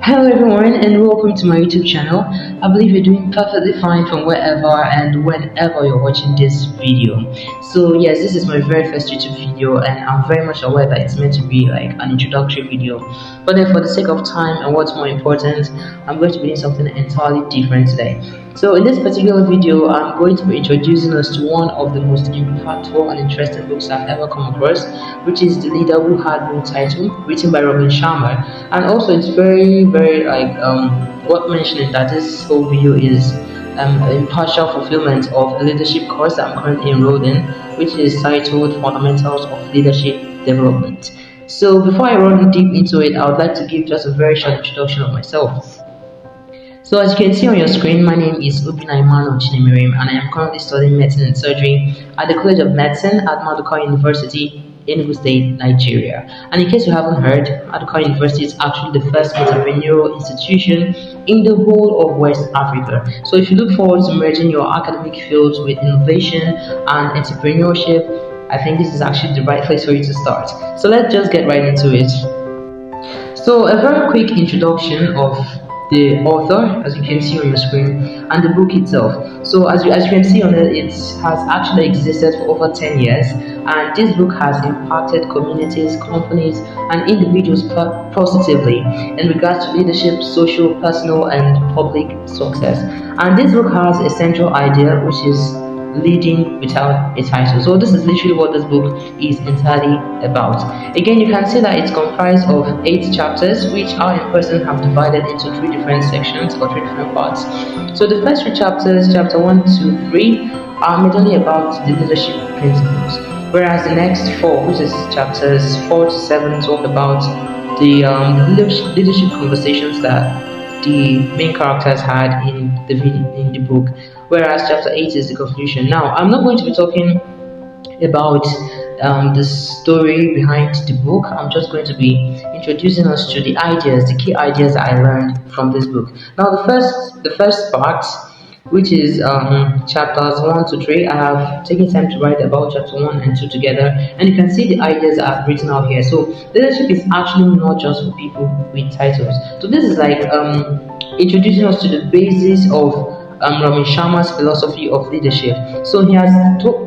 Hello everyone and welcome to my YouTube channel. I believe you're doing perfectly fine from wherever and whenever you're watching this video. So yes, this is my very first YouTube video and I'm very much aware that it's meant to be like an introductory video. But then for the sake of time and what's more important, I'm going to be doing something entirely different today. So in this particular video, I'm going to be introducing us to one of the most impactful and interesting books I've ever come across, which is The Leader Who Had No Title, written by Robin Sharma. And also it's very worth mentioning that this whole video is in partial fulfillment of a leadership course that I'm currently enrolled in, which is titled Fundamentals of Leadership Development. So before I run deep into it, I would like to give just a very short introduction of myself. So as you can see on your screen, my name is Obinaiman Chinemirim and I am currently studying medicine and surgery at the College of Medicine at Maduka University, Enugu State, Nigeria. And in case you haven't heard, Maduka University is actually the first entrepreneurial institution in the whole of West Africa. So if you look forward to merging your academic fields with innovation and entrepreneurship, I think this is actually the right place for you to start. So let's just get right into it. So a very quick introduction of the author, as you can see on your screen, and the book itself. So as you can see on it has actually existed for over 10 years, and this book has impacted communities, companies, and individuals positively in regards to leadership, social, personal, and public success. And this book has a central idea, which is leading without a title. So this is literally what this book is entirely about. Again, you can see that it's comprised of 8 chapters, which I in person have divided into 3 different sections or 3 different parts. So the first 3 chapters, chapter 1 to 3, are majorly about the leadership principles, whereas the next 4, which is chapters 4 to 7, talk about the leadership conversations that the main characters had in the book, whereas chapter 8 is the conclusion. Now, I'm not going to be talking about the story behind the book. I'm just going to be introducing us to the ideas, the key ideas that I learned from this book. Now, the first part, which is chapters 1 to 3, I have taken time to write about chapter 1 and 2 together, and you can see the ideas that I've written out here. So leadership is actually not just for people with titles. So this is like introducing us to the basis of Robin Sharma's philosophy of leadership. So he has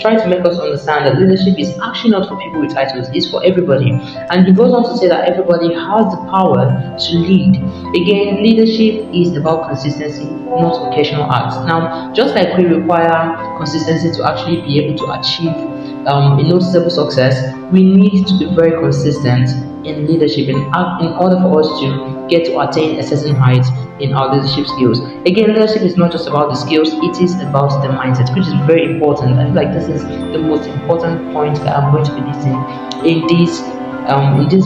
tried to make us understand that leadership is actually not for people with titles, it's for everybody. And he goes on to say that everybody has the power to lead. Again, leadership is about consistency, not occasional acts. Now, just like we require consistency to actually be able to achieve a noticeable success, we need to be very consistent in leadership in order for us to get to attain a certain height in our leadership skills. Again, leadership is not just about the skills, it is about the mindset, which is very important. I feel like this is the most important point that I'm going to be listing in this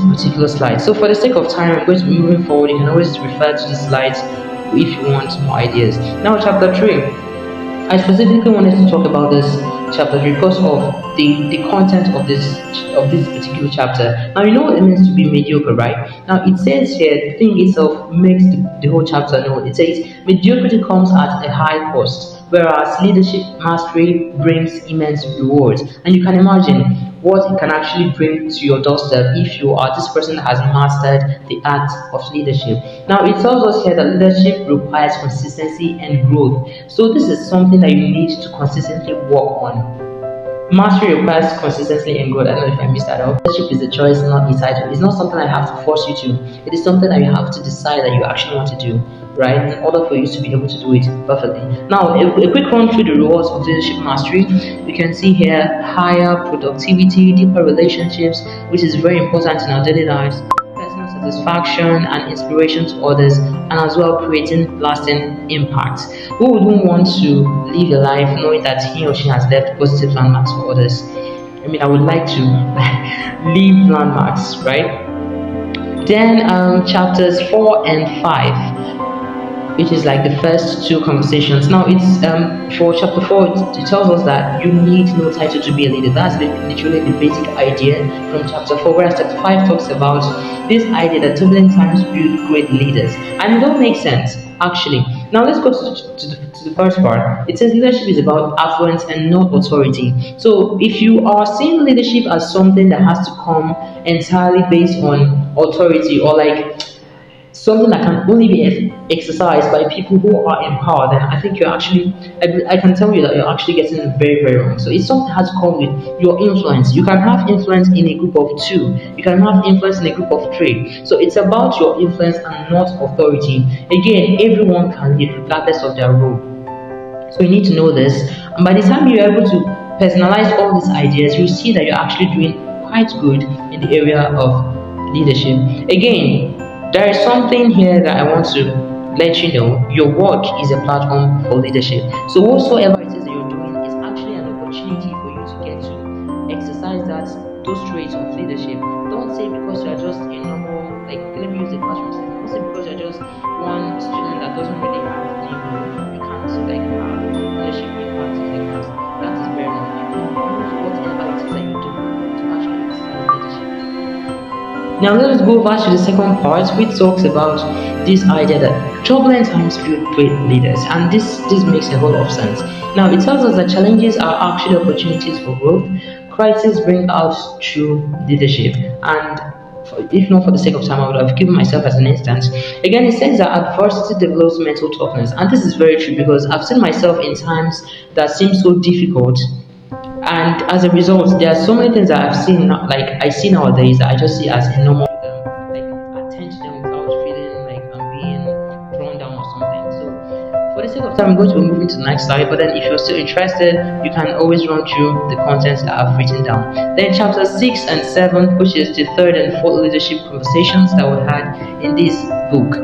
particular slide. So for the sake of time, I'm going to be moving forward. You can always refer to the slides if you want more ideas. Now, chapter 3. I specifically wanted to talk about this chapter because of the content of this particular chapter. Now, you know what it means to be mediocre, right? Now, it says here, the thing itself makes the whole chapter known. It says mediocrity comes at a high cost, whereas leadership mastery brings immense rewards. And you can imagine what it can actually bring to your doorstep if you are this person that has mastered the art of leadership. Now, it tells us here that leadership requires consistency and growth. So this is something that you need to consistently work on. Mastery requires consistency and growth. I don't know if I missed that out. Leadership is a choice, not a title. It's not something I have to force you to. It is something that you have to decide that you actually want to do, right? In order for you to be able to do it perfectly. Now, a quick run through the rewards of leadership mastery. You can see here higher productivity, deeper relationships, which is very important in our daily lives, personal satisfaction and inspiration to others, and as well creating lasting impact. Who wouldn't want to live a life knowing that he or she has left positive landmarks for others? I mean, I would like to leave landmarks, right? Then chapters 4 and 5, which is like the first 2 conversations. Now, it's for chapter 4, it tells us that you need no title to be a leader. That's literally the basic idea from chapter 4, whereas chapter 5 talks about this idea that turbulent times build great leaders. And it all makes sense, actually. Now, let's go to the first part. It says leadership is about affluence and not authority. So if you are seeing leadership as something that has to come entirely based on authority, or like something that can only be exercised by people who are in power, then I think you're actually, I can tell you that you're actually getting it very, very wrong. So it's something that has to come with your influence. You can have influence in a group of two, you can have influence in a group of three. So it's about your influence and not authority. Again, everyone can lead regardless of their role. So you need to know this. And by the time you're able to personalize all these ideas, you see that you're actually doing quite good in the area of leadership. Again, there is something here that I want to let you know. Your work is a platform for leadership. So whatsoever it is that you're doing is actually an opportunity for you to get to exercise those traits of leadership. Don't say because you're just a normal, like, let me use the classroom setting. Don't say because you're just one student that doesn't really have any role, you can't like have leadership impact in the class. That is very wrong. You can use whatever it is that you do to actually exercise leadership. Now let us go back to the second part, which talks about this idea that turbulent times build great leaders, and this makes a whole lot of sense. Now it tells us that challenges are actually opportunities for growth. Crises bring out true leadership, and if not for the sake of time, I would have given myself as an instance. Again, it says that adversity develops mental toughness, and this is very true because I've seen myself in times that seem so difficult, and as a result, there are so many things that I've seen, like I see nowadays, that I just see as a normal, like attend to them without feeling like I'm being thrown down or something. So, for the sake of time, I'm going to be moving to the next slide. But then, if you're still interested, you can always run through the contents that I've written down. Then, chapter 6 and 7, which is the third and fourth leadership conversations that we had in this book.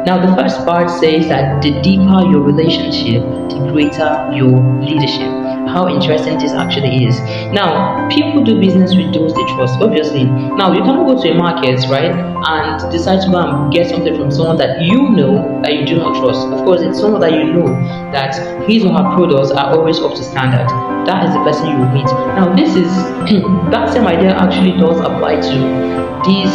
Now, the first part says that the deeper your relationship, the greater your leadership. How interesting this actually is. Now, people do business with those they trust, obviously. Now, you cannot go to a market, right, and decide to go and get something from someone that you know that you do not trust. Of course, it's someone that you know that his or her products are always up to standard. That is the person you will meet. Now, this is that same idea actually does apply to these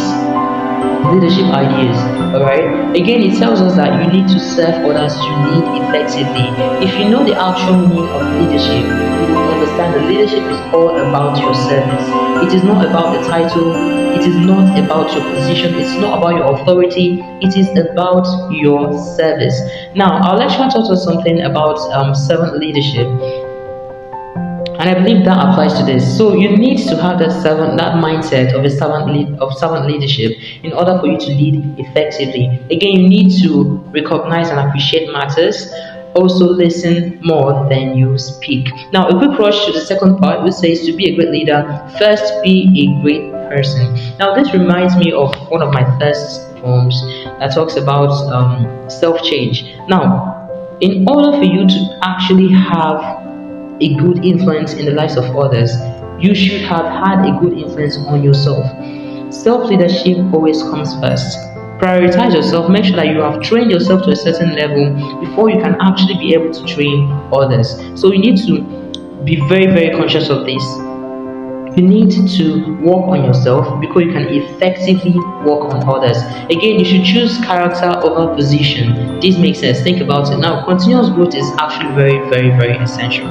leadership ideas. All right, again, it tells us that you need to serve others to lead effectively. If you know the actual meaning of leadership, you will understand that leadership is all about your service. It is not about the title, it is not about your position, it's not about your authority, it is about your service. Now, our lecturer taught us something about servant leadership, and I believe that applies to this. So you need to have that mindset of servant leadership in order for you to lead effectively. Again, you need to recognize and appreciate matters. Also listen more than you speak. Now, a quick rush to the second part, which says to be a great leader, first be a great person. Now, this reminds me of one of my first poems that talks about self-change. Now, in order for you to actually have a good influence in the lives of others, you should have had a good influence on yourself. Self-leadership always comes first. Prioritize yourself, make sure that you have trained yourself to a certain level before you can actually be able to train others. So you need to be very, very conscious of this. You need to work on yourself before you can effectively work on others. Again, you should choose character over position. This makes sense. Think about it. Now, continuous growth is actually very, very, very essential.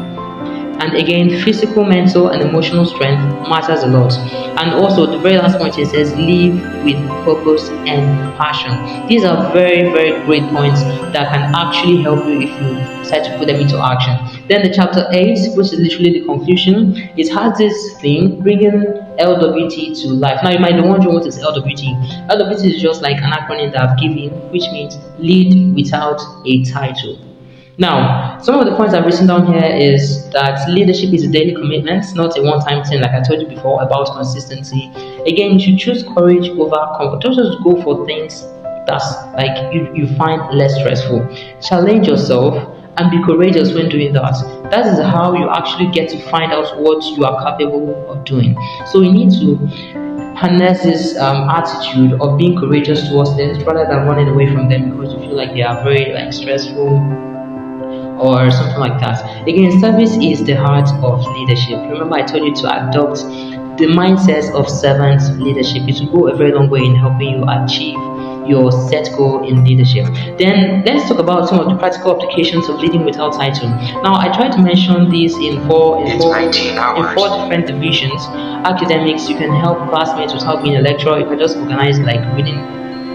And again, physical, mental, and emotional strength matters a lot. And also, the very last point, it says live with purpose and passion. These are very, very great points that can actually help you if you decide to put them into action. Then the chapter 8, which is literally the conclusion, it has this thing, bringing LWT to life. Now, you might be wondering what is LWT. LWT is just like an acronym that I've given, which means lead without a title. Now, some of the points I've written down here is that leadership is a daily commitment, not a one-time thing like I told you before about consistency. Again, you should choose courage over comfort. Don't just go for things that's like you find less stressful. Challenge yourself and be courageous when doing that. That is how you actually get to find out what you are capable of doing. So you need to harness this attitude of being courageous towards things rather than running away from them because you feel like they are very stressful or something like that. Again, service is the heart of leadership. Remember, I told you to adopt the mindset of servant leadership. It will go a very long way in helping you achieve your set goal in leadership. Then let's talk about some of the practical applications of leading without title. Now, I tried to mention these in four different divisions. Academics, you can help classmates without being a lecturer. You can just organize like reading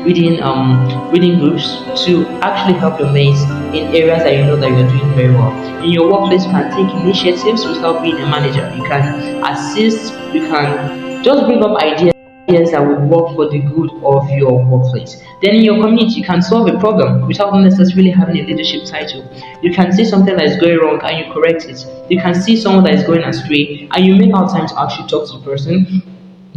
reading groups to actually help your mates in areas that you know that you're doing very well. In your workplace, you can take initiatives without being a manager. You can assist, you can just bring up ideas that will work for the good of your workplace. Then in your community, you can solve a problem without necessarily having a leadership title. You can see something that is going wrong and you correct it. You can see someone that is going astray and you make out time to actually talk to the person.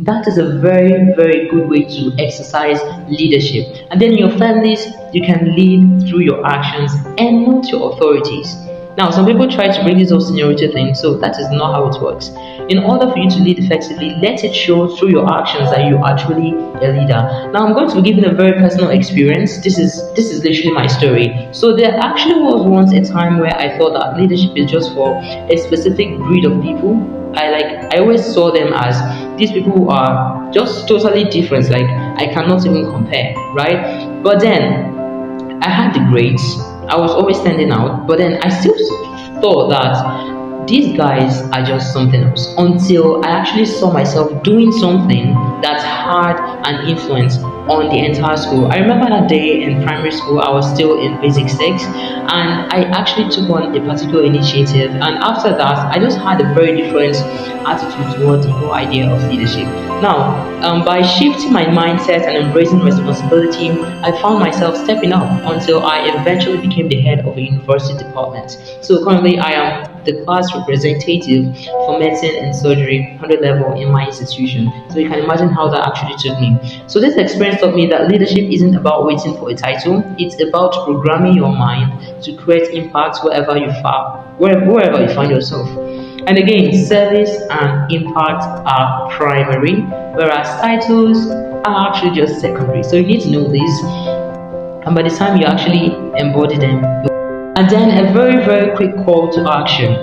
That is a very, very good way to exercise leadership. And then in your families, you can lead through your actions and not your authorities. Now, some people try to bring this whole seniority thing, so that is not how it works. In order for you to lead effectively, let it show through your actions that you're actually a leader. Now, I'm going to be giving a very personal experience. This is literally my story. So there actually was once a time where I thought that leadership is just for a specific breed of people. I always saw them as these people who are just totally different. Like I cannot even compare, right? But then I had the grades. I was always standing out, but then I still thought that these guys are just something else until I actually saw myself doing something that had an influence on the entire school. I remember that day in primary school, I was still in basic 6, and I actually took on a particular initiative, and after that I just had a very different attitude toward the whole idea of leadership. Now, by shifting my mindset and embracing responsibility, I found myself stepping up until I eventually became the head of a university department. So currently I am the class representative for medicine and surgery 100 level in my institution. So you can imagine how that actually took me. So this experience taught me that leadership isn't about waiting for a title, it's about programming your mind to create impact wherever you find yourself. And again, service and impact are primary, whereas titles are actually just secondary. So you need to know this, and by the time you actually embody them. And then a very, very quick call to action.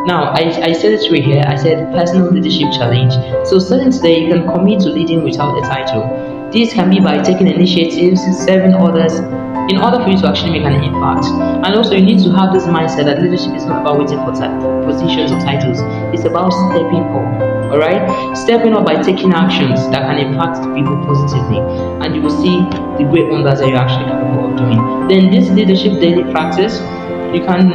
Now, I said it right here. I said personal leadership challenge. So starting today, you can commit to leading without a title. This can be by taking initiatives, serving others, in order for you to actually make an impact. And also, you need to have this mindset that leadership is not about waiting for positions or titles. It's about stepping up. All right, stepping up by taking actions that can impact people positively, and you will see the great wonders that you're actually capable of doing. Then this leadership daily practice, you can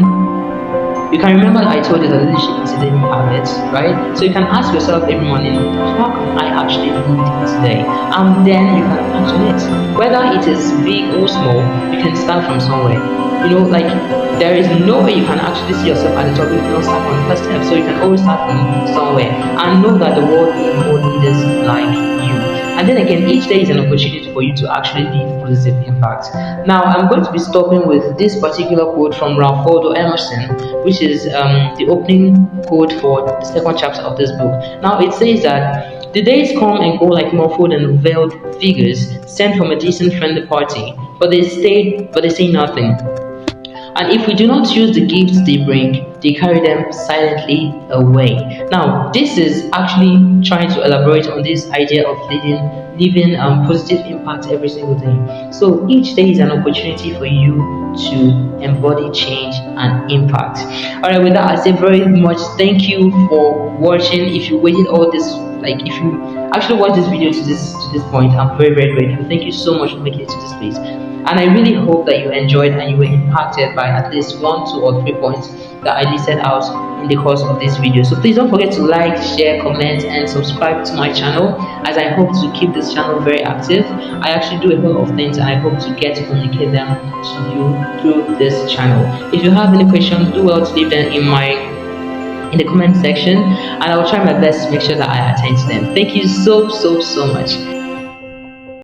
remember that I told you that leadership is a daily habit, right? So you can ask yourself every morning, how can I actually lead today? And then you can action it. Whether it is big or small, you can start from somewhere. Like there is no way you can actually see yourself at the top if you don't start from the first step. So you can always start from somewhere and know that the world needs more leaders like you. And then again, each day is an opportunity for you to actually leave positive impact. Now, I'm going to be stopping with this particular quote from Ralph Waldo Emerson, which is the opening quote for the second chapter of this book. Now, it says that the days come and go like muffled and veiled figures sent from a distant friendly party, but they say nothing. And if we do not use the gifts they bring, they carry them silently away. Now, this is actually trying to elaborate on this idea of leaving positive impact every single day. So each day is an opportunity for you to embody change and impact. All right, with that, I say very much thank you for watching. If you waited all this, if you actually watched this video to this point, I'm very, very grateful. Thank you so much for making it to this place. And I really hope that you enjoyed and you were impacted by at least 1, 2, or 3 points that I listed out in the course of this video. So please don't forget to like, share, comment, and subscribe to my channel, as I hope to keep this channel very active. I actually do a whole lot of things, and I hope to get to communicate them to you through this channel. If you have any questions, do well to leave them in the comment section, and I will try my best to make sure that I attend to them. Thank you so much.